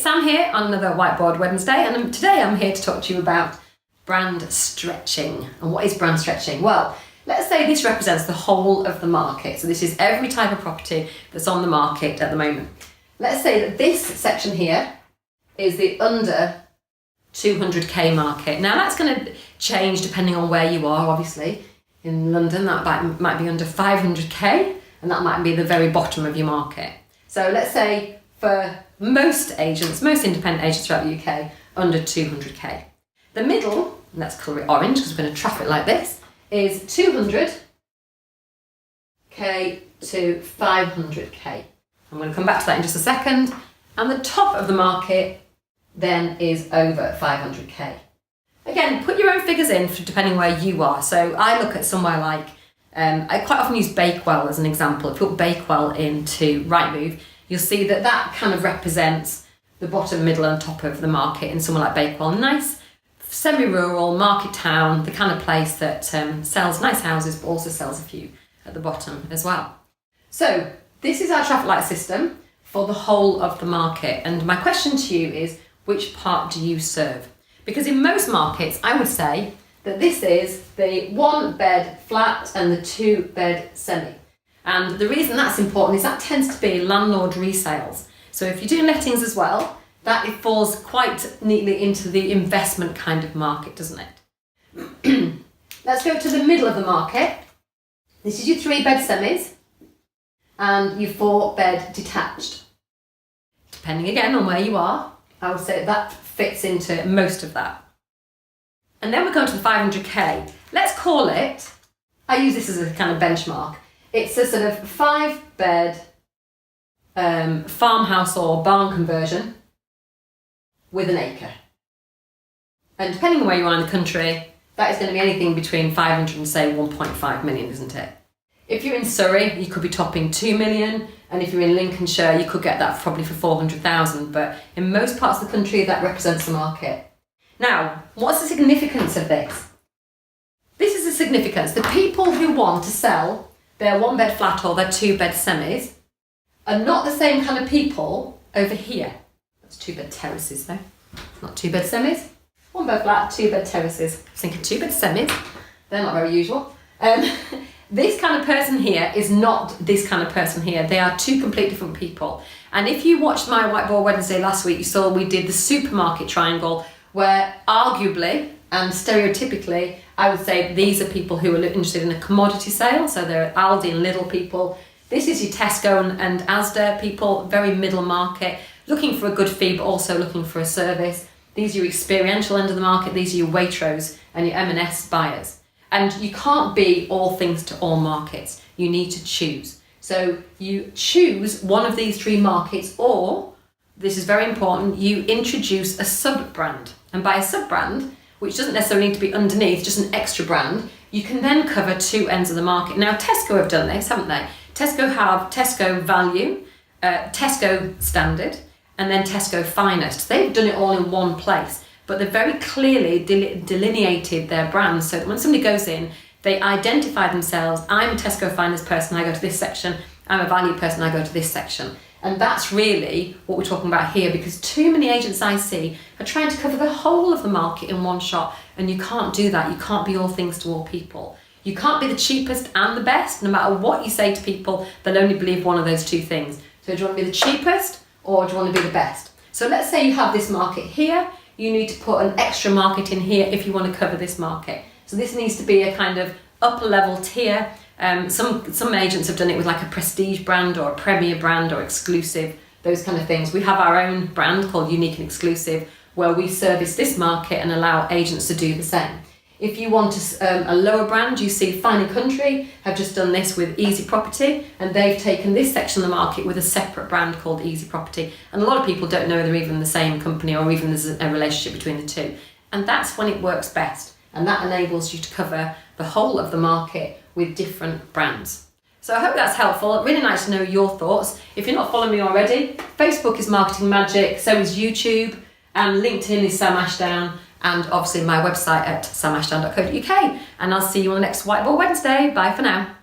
Sam here on another Whiteboard Wednesday, and today I'm here to talk to you about brand stretching. And what is brand stretching? Well, let's say this represents the whole of the market. So this is every type of property that's on the market at the moment. Let's say that this section here is the under 200k market. Now that's going to change depending on where you are, obviously. In London, that might be under 500k, and that might be the very bottom of your market. So let's say for most agents, most independent agents throughout the UK, under 200k. The middle, let's colour it orange because we're going to traffic like this, is 200k to 500k. I'm going to come back to that in just a second. And the top of the market then is over 500k. Again, put your own figures in for depending where you are. So I look at somewhere like, I quite often use Bakewell as an example. If you put Bakewell into Rightmove, you'll see that that kind of represents the bottom, middle and top of the market in somewhere like Bakewell. Nice, semi-rural, market town, the kind of place that sells nice houses but also sells a few at the bottom as well. So this is our traffic light system for the whole of the market. And my question to you is, which part do you serve? Because in most markets, I would say that this is the 1-bed flat and the 2-bed semi. And the reason that's important is that tends to be landlord resales. So if you're doing lettings as well, that it falls quite neatly into the investment kind of market, doesn't it? Let's go to the middle of the market. This is your 3-bed semis and your 4-bed detached. Depending again on where you are, I would say that fits into most of that. And then we're going to the 500k. Let's call it, I use this as a kind of benchmark. It's a sort of 5-bed farmhouse or barn conversion with an acre. And depending on where you are in the country, that is going to be anything between 500 and say 1.5 million, isn't it? If you're in Surrey, you could be topping 2 million. And if you're in Lincolnshire, you could get that probably for 400,000. But in most parts of the country, that represents the market. Now, what's the significance of this? This is the significance. The people who want to sell their 1-bed flat or their 2-bed semis are not the same kind of people over here. That's 2-bed terraces though, not 2-bed semis. 1-bed flat, 2-bed terraces. I was thinking 2-bed semis, they're not very usual. This kind of person here is not this kind of person here. They are two completely different people. And if you watched my Whiteboard Wednesday last week, you saw we did the supermarket triangle, where arguably and stereotypically, I would say these are people who are interested in a commodity sale. So they're Aldi and Lidl people. This is your Tesco and Asda people, very middle market, looking for a good fee, but also looking for a service. These are your experiential end of the market. These are your Waitrose and your M&S buyers. And you can't be all things to all markets. You need to choose. So you choose one of these 3 markets, or, this is very important, you introduce a sub-brand. And by a sub-brand, which doesn't necessarily need to be underneath, just an extra brand, you can then cover 2 ends of the market. Now, Tesco have done this, haven't they? Tesco have Tesco Value, Tesco Standard, and then Tesco Finest. They've done it all in one place. But they've very clearly delineated their brands so that when somebody goes in, they identify themselves. I'm a Tesco Finest person, I go to this section. I'm a Value person, I go to this section. And that's really what we're talking about here, because too many agents I see are trying to cover the whole of the market in one shot, and you can't do that. You can't be all things to all people. You can't be the cheapest and the best. No matter what you say to people, they'll only believe one of those 2 things. So do you want to be the cheapest or do you want to be the best? So let's say you have this market here. You need to put an extra market in here if you want to cover this market. So this needs to be a kind of upper level tier. Some agents have done it with like a prestige brand or a premier brand or exclusive, those kind of things. We have our own brand called Unique and Exclusive, where we service this market and allow agents to do the same. If you want a lower brand, you see Fine & Country have just done this with Easy Property, and they've taken this section of the market with a separate brand called Easy Property. And a lot of people don't know they're even the same company or even there's a relationship between the 2. And that's when it works best. And that enables you to cover the whole of the market with different brands. So I hope that's helpful. Really nice to know your thoughts. If you're not following me already, Facebook is Marketing Magic, so is YouTube, and LinkedIn is Sam Ashdown. And obviously my website at samashdown.co.uk. And I'll see you on the next Whiteboard Wednesday. Bye for now.